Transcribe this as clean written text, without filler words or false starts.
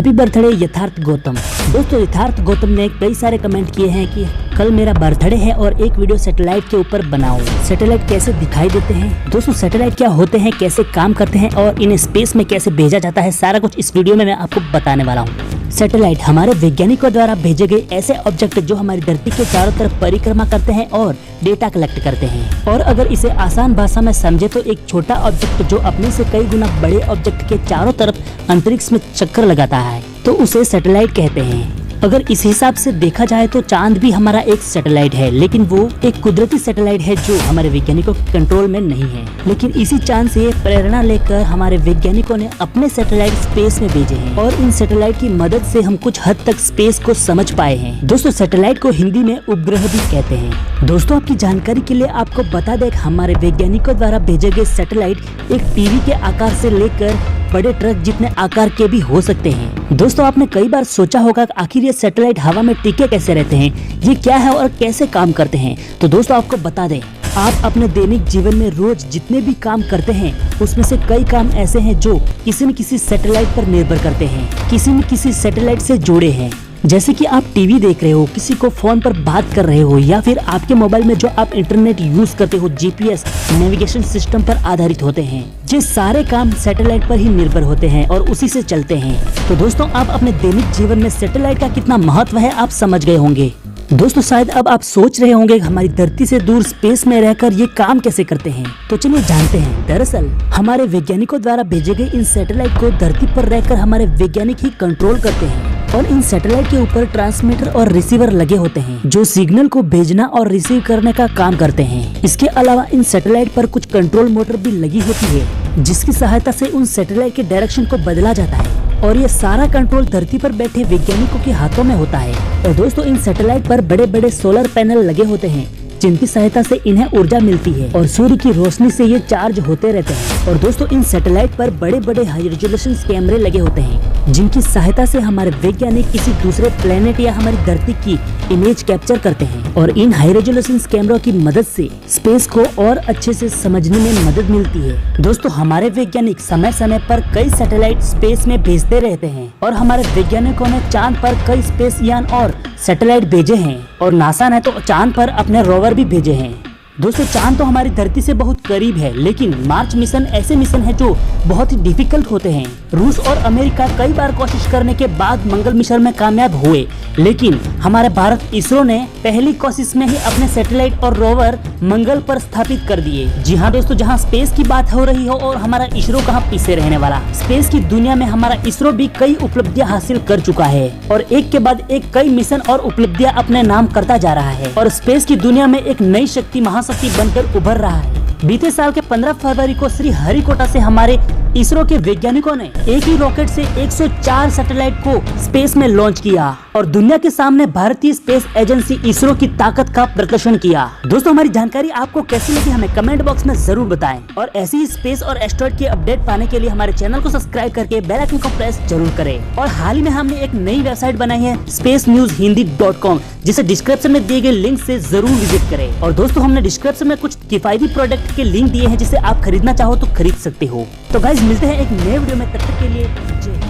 Happy birthday यथार्थ गौतम। दोस्तों यथार्थ गौतम ने कई सारे कमेंट किए हैं कि कल मेरा बर्थडे है और एक वीडियो सैटेलाइट के ऊपर बनाओ। सैटेलाइट कैसे दिखाई देते हैं, दोस्तों सैटेलाइट क्या होते हैं, कैसे काम करते हैं और इन्हें स्पेस में कैसे भेजा जाता है, सारा कुछ इस वीडियो में मैं आपको बताने वाला हूँ। सैटेलाइट हमारे वैज्ञानिकों द्वारा भेजे गए ऐसे ऑब्जेक्ट जो हमारी धरती के चारों तरफ परिक्रमा करते हैं और डेटा कलेक्ट करते हैं। और अगर इसे आसान भाषा में समझे तो एक छोटा ऑब्जेक्ट जो अपने से कई गुना बड़े ऑब्जेक्ट के चारों तरफ अंतरिक्ष में चक्कर लगाता है तो उसे सैटेलाइट कहते हैं। अगर इस हिसाब से देखा जाए तो चांद भी हमारा एक सैटेलाइट है, लेकिन वो एक कुदरती सैटेलाइट है जो हमारे वैज्ञानिकों के कंट्रोल में नहीं है। लेकिन इसी चांद से प्रेरणा लेकर हमारे वैज्ञानिकों ने अपने सैटेलाइट स्पेस में भेजे हैं और इन सैटेलाइट की मदद से हम कुछ हद तक स्पेस को समझ पाए हैं। दोस्तों सैटेलाइट को हिंदी में उपग्रह भी कहते हैं। दोस्तों आपकी जानकारी के लिए आपको बता दें, हमारे वैज्ञानिकों द्वारा भेजे गए सैटेलाइट एक टीवी के आकार से लेकर बड़े ट्रक जितने आकार के भी हो सकते हैं। दोस्तों आपने कई बार सोचा होगा कि आखिर ये सैटेलाइट हवा में टिके कैसे रहते हैं, ये क्या है और कैसे काम करते हैं। तो दोस्तों आपको बता दें, आप अपने दैनिक जीवन में रोज जितने भी काम करते हैं उसमें से कई काम ऐसे हैं जो किसी न किसी सैटेलाइट पर निर्भर करते हैं, किसी न किसी सैटेलाइट से जुड़े हैं। जैसे कि आप टीवी देख रहे हो, किसी को फोन पर बात कर रहे हो, या फिर आपके मोबाइल में जो आप इंटरनेट यूज करते हो जीपीएस नेविगेशन सिस्टम पर आधारित होते हैं। ये सारे काम सैटेलाइट पर ही निर्भर होते हैं और उसी से चलते हैं। तो दोस्तों आप अपने दैनिक जीवन में सैटेलाइट का कितना महत्व है आप समझ गए होंगे। दोस्तों शायद अब आप सोच रहे होंगे हमारी धरती से दूर स्पेस में रहकर ये काम कैसे करते हैं, तो चलिए जानते हैं। दरअसल हमारे वैज्ञानिकों द्वारा भेजे गए इन सैटेलाइट को धरती पर रहकर हमारे वैज्ञानिक ही कंट्रोल करते हैं और इन सैटेलाइट के ऊपर ट्रांसमीटर और रिसीवर लगे होते हैं जो सिग्नल को भेजना और रिसीव करने का काम करते हैं। इसके अलावा इन सैटेलाइट पर कुछ कंट्रोल मोटर भी लगी होती है जिसकी सहायता से उन सैटेलाइट के डायरेक्शन को बदला जाता है और ये सारा कंट्रोल धरती पर बैठे वैज्ञानिकों के हाथों में होता है। और दोस्तों इन सैटेलाइट पर बड़े बड़े सोलर पैनल लगे होते हैं जिनकी सहायता से इन्हें ऊर्जा मिलती है और सूर्य की रोशनी से ये चार्ज होते रहते हैं। और दोस्तों इन सैटेलाइट पर बड़े बड़े हाई रेजोल्यूशन कैमरे लगे होते हैं जिनकी सहायता से हमारे वैज्ञानिक किसी दूसरे प्लेनेट या हमारी धरती की इमेज कैप्चर करते हैं और इन हाई रेजोल्यूशन कैमरों की मदद से स्पेस को और अच्छे से समझने में मदद मिलती है। दोस्तों हमारे वैज्ञानिक समय समय पर कई सैटेलाइट स्पेस में भेजते रहते हैं और हमारे वैज्ञानिकों ने चांद पर कई स्पेस यान और सैटेलाइट भेजे हैं और नासा ने तो चांद पर अपने रोवर भी भेजे हैं। दोस्तों चांद तो हमारी धरती से बहुत करीब है, लेकिन मार्स मिशन ऐसे मिशन है जो बहुत ही डिफिकल्ट होते हैं। रूस और अमेरिका कई बार कोशिश करने के बाद मंगल मिशन में कामयाब हुए, लेकिन हमारे भारत इसरो ने पहली कोशिश में ही अपने सैटेलाइट और रोवर मंगल पर स्थापित कर दिए। जी हाँ दोस्तों, जहाँ स्पेस की बात हो रही हो और हमारा इसरो कहाँ पीछे रहने वाला। स्पेस की दुनिया में हमारा इसरो भी कई उपलब्धियां हासिल कर चुका है और एक के बाद एक कई मिशन और उपलब्धियां अपने नाम करता जा रहा है और स्पेस की दुनिया में एक नई शक्ति महाशक्ति बनकर उभर रहा है। बीते साल के 15 फरवरी को श्री हरिकोटा से हमारे इसरो के वैज्ञानिकों ने एक ही रॉकेट से 104 सैटेलाइट को स्पेस में लॉन्च किया और दुनिया के सामने भारतीय स्पेस एजेंसी इसरो की ताकत का प्रदर्शन किया। दोस्तों हमारी जानकारी आपको कैसी लगी हमें कमेंट बॉक्स में जरूर बताएं और ऐसी ही स्पेस और एस्ट्रॉइड की अपडेट पाने के लिए हमारे चैनल को सब्सक्राइब करके बेल आइकन को प्रेस जरूर करें। और हाल ही में हमने एक नई वेबसाइट बनाई है spacenewshindy.com, जिसे डिस्क्रिप्शन में दिए गए लिंक से जरूर विजिट करें। और दोस्तों हमने डिस्क्रिप्शन में कुछ किफायती प्रोडक्ट के लिंक दिए हैं जिसे आप खरीदना चाहो तो खरीद सकते हो। तो गाइस मिलते हैं एक नए वीडियो में, तब तक के लिए जय।